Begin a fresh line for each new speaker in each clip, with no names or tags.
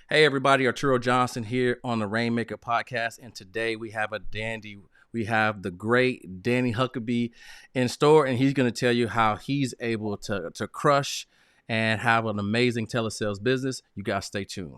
Hey everybody, Arturo Johnson here on the Rainmaker podcast, and today we have a dandy. We have the great Danny Huckabee in store, and he's going to tell you how he's able to crush and have an amazing telesales business. You guys stay tuned.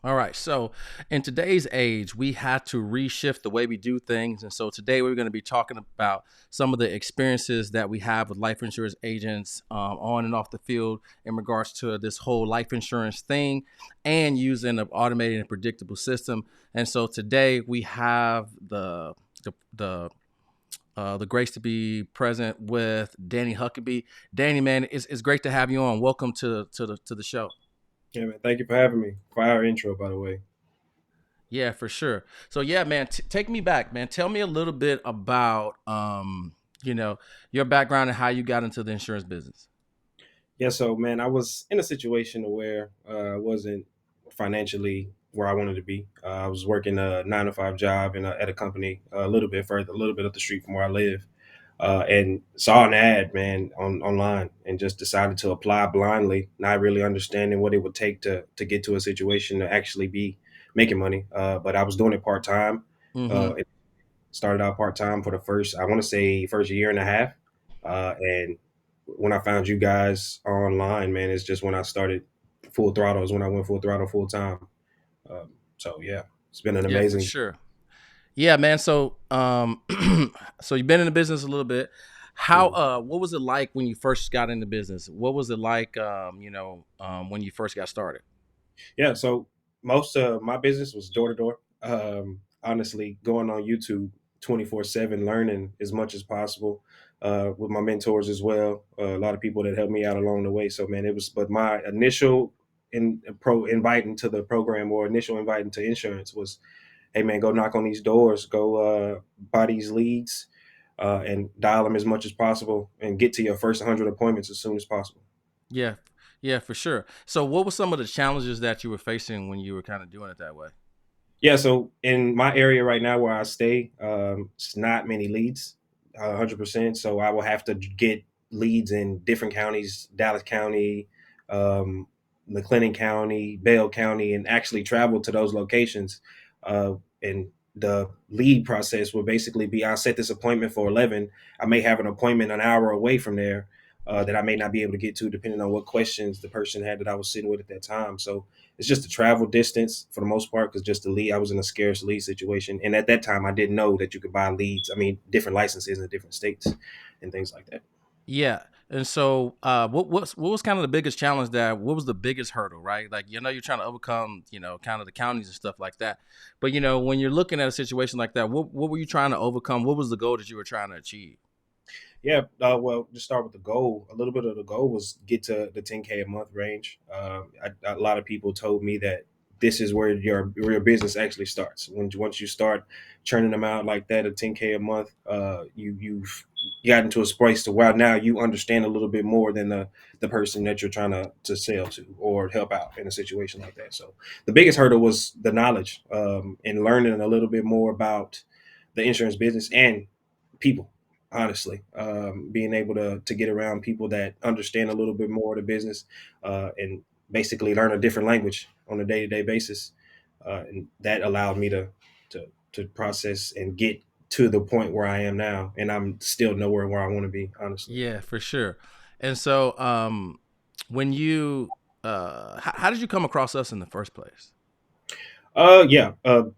All right. So, in today's age, we had to reshift the way we do things. And so, today we're going to be talking about some of the experiences that we have with life insurance agents on and off the field in regards to this whole life insurance thing and using an automated and predictable system. And so, today we have the grace to be present with Danny Huckabee. Danny, man, it's great to have you on. Welcome to the show.
Yeah, man. Thank you for having me. Fire intro, by the way.
Yeah, for sure. So yeah, man, take me back, man. Tell me a little bit about your background and how you got into the insurance business.
Yeah, so man, I was in a situation where I wasn't financially where I wanted to be. I was working a 9 to 5 job at a company a little bit further, a little bit up the street from where I live, and saw an ad, man, online, and just decided to apply blindly, not really understanding what it would take to get to a situation to actually be making money. But I was doing it part time.
Mm-hmm.
Uh, Started out part time for the first, I want to say, first year and a half. And when I found you guys online, man, it's just when I started full throttle. Is when I went full throttle full time. So yeah, it's been an
Yeah, for
amazing.
sure. Yeah, man. So so you've been in the business a little bit. How
Mhm.
what was it like when you first got into business? What was it like when you first got started?
Yeah. So most of my business was door to door. Honestly, going on YouTube 24/7, learning as much as possible. With my mentors as well, a lot of people that helped me out along the way. So man, it was. But my initial inviting to the program or initial inviting to insurance was, hey man, go knock on these doors, go buy these leads, and dial them as much as possible, and get to your first 100 appointments as soon as possible.
Yeah. Yeah, for sure. So what were some of the challenges that you were facing when you were kind of doing it that way?
Yeah, so in my area right now where I stay, it's not many leads, 100%. So I will have to get leads in different counties, Dallas County, um, McLennan County, Bell County, and actually travel to those locations. And the lead process will basically be, I set this appointment for 11. I may have an appointment an hour away from there that I may not be able to get to, depending on what questions the person had that I was sitting with at that time. So it's just the travel distance for the most part, because just the lead, I was in a scarce lead situation, and at that time, I didn't know that you could buy leads. I mean, different licenses in different states and things like that.
Yeah. And so, what was kind of the biggest challenge that? What was the biggest hurdle, right? Like you're trying to overcome, kind of the counties and stuff like that. But when you're looking at a situation like that, what were you trying to overcome? What was the goal that you were trying to achieve?
Yeah, well, just start with the goal. A little bit of the goal was get to the 10K a month range. A lot of people told me that this is where your business actually starts. Once you start churning them out like that at 10K a month, you've gotten to a place to where now you understand a little bit more than the person that you're trying to sell to or help out in a situation like that. So the biggest hurdle was the knowledge, and learning a little bit more about the insurance business and people, honestly, being able to get around people that understand a little bit more of the business, and basically learn a different language on a day-to-day basis, and that allowed me to process and get to the point where I am now, and I'm still nowhere where I want to be, honestly.
Yeah, for sure. And so, when you, how did you come across us in the first place?
Yeah,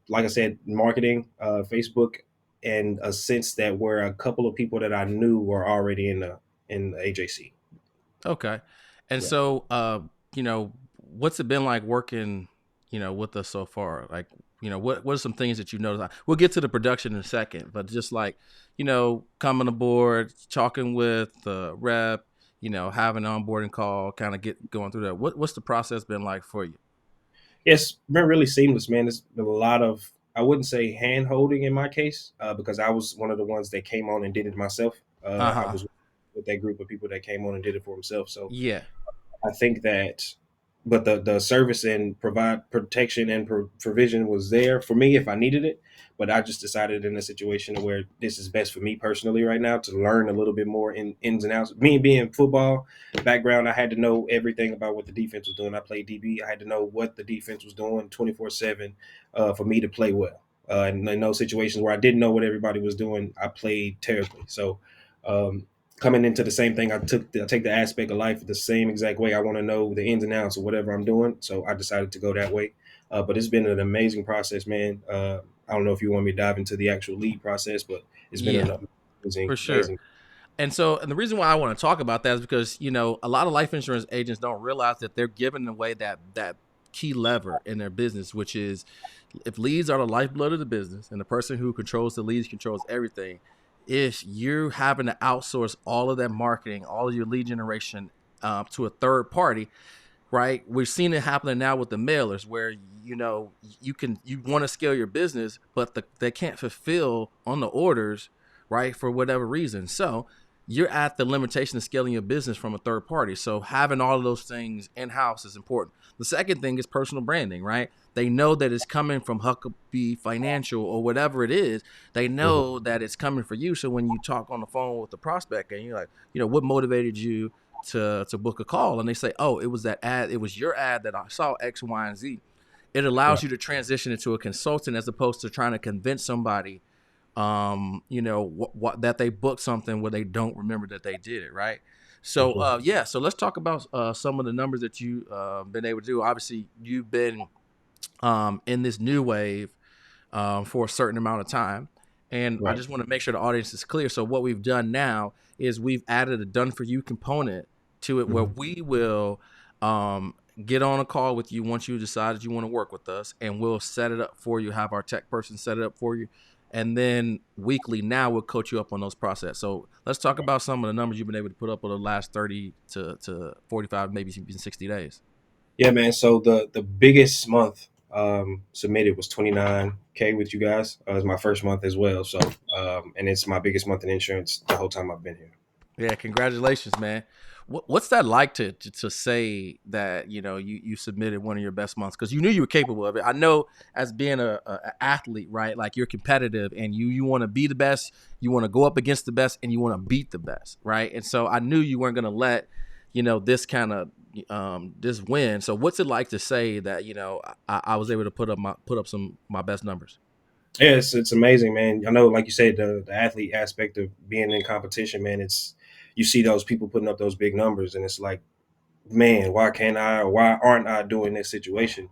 like I said, marketing, Facebook, and a sense that where a couple of people that I knew were already in the AJC.
Okay. And
Yeah.
so, what's it been like working, with us so far? Like, what are some things that you noticed? We'll get to the production in a second, but just like, coming aboard, talking with the rep, having an onboarding call, kind of get going through that. What's the process been like for you?
It's been really seamless, man. It's been a lot of, I wouldn't say hand holding in my case, because I was one of the ones that came on and did it myself.
Uh
I
huh.
was with that group of people that came on and did it for himself. So
Yeah.
I think that, but the service and provide protection and provision was there for me if I needed it. But I just decided in a situation where this is best for me personally right now to learn a little bit more in ins and outs. Me being football background, I had to know everything about what the defense was doing. I played DB. I had to know what the defense was doing 24/7 for me to play well. And in those situations where I didn't know what everybody was doing, I played terribly. So um, coming into the same thing, I take the aspect of life the same exact way. I want to know the ins and outs of whatever I'm doing, so I decided to go that way. But it's been an amazing process, man. I don't know if you want me to dive into the actual lead process, but it's been
Yeah,
an amazing,
for sure.
amazing.
And the reason why I want to talk about that is because a lot of life insurance agents don't realize that they're giving away that key lever in their business, which is if leads are the lifeblood of the business, and the person who controls the leads controls everything. If you're having to outsource all of that marketing, all of your lead generation to a third party, right? We're seeing it happening now with the mailers, where you want to scale your business, but they can't fulfill on the orders, right, for whatever reason. So you're at the limitation of scaling your business from a third party. So having all of those things in house is important. The second thing is personal branding, right? They know that it's coming from Huckabee Financial or whatever it is. They
Mhm.
know that it's coming for you. So when you talk on the phone with the prospect and you're like, what motivated you to book a call, and they say, oh, it was that ad, it was your ad that I saw X, Y, and Z. It allows
Right.
you to transition into a consultant as opposed to trying to convince somebody what that they booked something where they don't remember that they did it, right? So
Mhm.
yeah, so let's talk about some of the numbers that you been able to do. Obviously you've been in this new wave for a certain amount of time. And I
Right.
just want to make sure the audience is clear. So what we've done now is we've added a done for you component to it, where
Mhm.
we will um, get on a call with you once you decide that you want to work with us, and we'll set it up for you, have our tech person set it up for you. And then weekly now we'll coach you up on those process. So let's talk about some of the numbers you've been able to put up over the last 30 to 45, maybe even 60 days.
Yeah, man. So the biggest month submitted was 29K with you guys. It was my first month as well. So and it's my biggest month in insurance the whole time I've been here.
Yeah, congratulations, man. What's that like to say that you submitted one of your best months because you knew you were capable of it? I know as being a athlete, right? Like you're competitive and you want to be the best, you want to go up against the best, and you want to beat the best, right? And so I knew you weren't going to let this kind of this win. So what's it like to say that I was able to put up some my best numbers?
Yeah, it's amazing, man. I know, like you said, the athlete aspect of being in competition, man. It's you see those people putting up those big numbers, and it's like, man, why can't I? Or why aren't I doing this situation?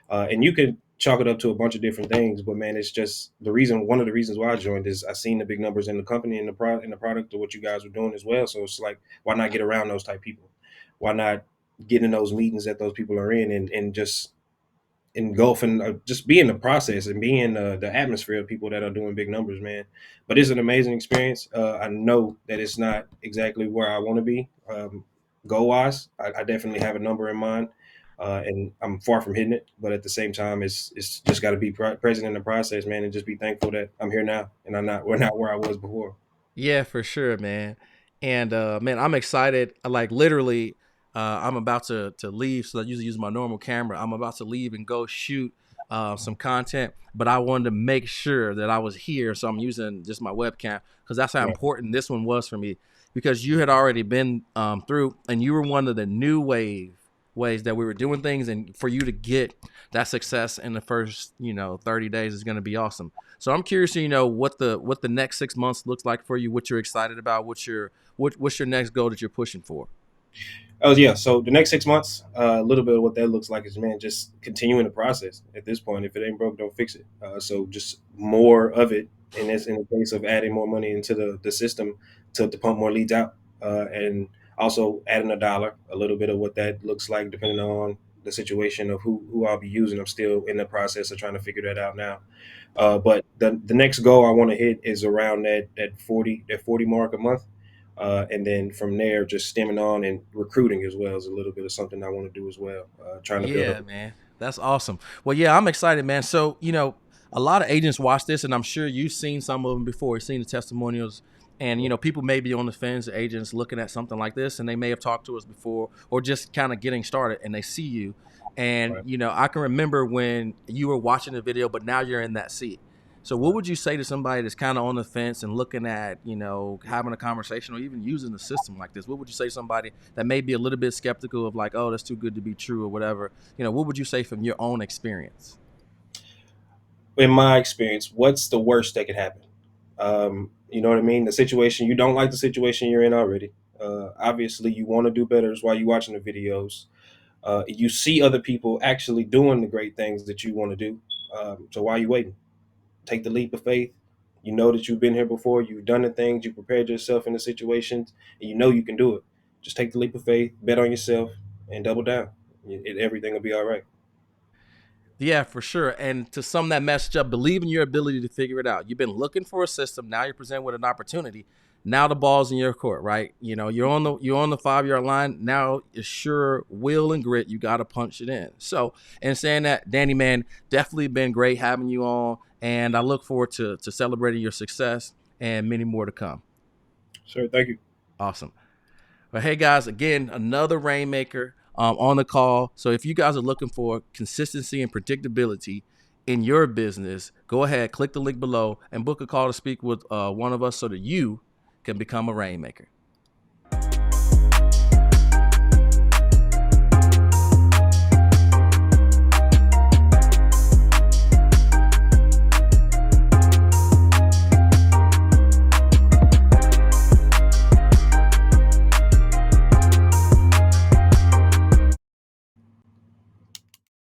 And you could chalk it up to a bunch of different things, but man, it's just the reason. One of the reasons why I joined is I seen the big numbers in the company and the product of what you guys were doing as well. So it's like, why not get around those type people? Why not get in those meetings that those people are in and just engulfing just be in the process and be in the atmosphere of people that are doing big numbers, man. But it's an amazing experience. I know that it's not exactly where I want to be goal wise. I definitely have a number in mind, and I'm far from hitting it. But at the same time, it's just got to be present in the process, man, and just be thankful that I'm here now and we're not where I was before.
Yeah, for sure, man. And man, I'm excited. Like literally, I'm about to leave. So I usually use my normal camera. I'm about to leave and go shoot some content, but I wanted to make sure that I was here, so I'm using just my webcam because that's how
Right.
important this one was for me. Because you had already been through, and you were one of the new ways that we were doing things, and for you to get that success in the first 30 days is going to be awesome. So I'm curious to what the next 6 months looks like for you, what you're excited about, what's your next goal that you're pushing for.
Oh yeah. So the next 6 months, a little bit of what that looks like is, man, just continuing the process. At this point, if it ain't broke, don't fix it. So just more of it, and that's in the case of adding more money into the system to pump more leads out, and also adding $1, a little bit of what that looks like depending on the situation of who I'll be using. I'm still in the process of trying to figure that out now. But the next goal I want to hit is around that 40 mark a month, and then from there just stemming on and recruiting as well is a little bit of something I want to do as well. Trying to build up.
Yeah, man. That's awesome. Well, yeah, I'm excited, man. So, a lot of agents watch this, and I'm sure you've seen some of them before. You've seen the testimonials And people may be on the fence, agents looking at something like this, and they may have talked to us before, or just kind of getting started, and they see you. And
Right.
I can remember when you were watching the video, but now you're in that seat. So what
Right.
would you say to somebody that's kind of on the fence and looking at, having a conversation or even using the system like this? What would you say to somebody that may be a little bit skeptical of, like, oh, that's too good to be true or whatever? What would you say from your own experience?
In my experience, what's the worst that could happen? You know what I mean? The situation, you don't like the situation you're in already. Obviously, you want to do better. That's why you're watching the videos. You see other people actually doing the great things that you want to do. So why are you waiting? Take the leap of faith. You know that you've been here before. You've done the things. You prepared yourself in the situations, and you know you can do it. Just take the leap of faith, bet on yourself, and double down. Everything will be all right.
Yeah, for sure. And to sum that message up, believe in your ability to figure it out. You've been looking for a system. Now you're presented with an opportunity. Now the ball's in your court, right? You're on the 5 yard line. Now it's sure will and grit. You got to punch it in. So, and saying that, Danny, man, definitely been great having you on, and I look forward to celebrating your success and many more to come.
Sure. Thank you.
Awesome. But hey, guys, again, another rainmaker on the call. So if you guys are looking for consistency and predictability in your business, go ahead, click the link below, and book a call to speak with one of us so that you can become a rainmaker.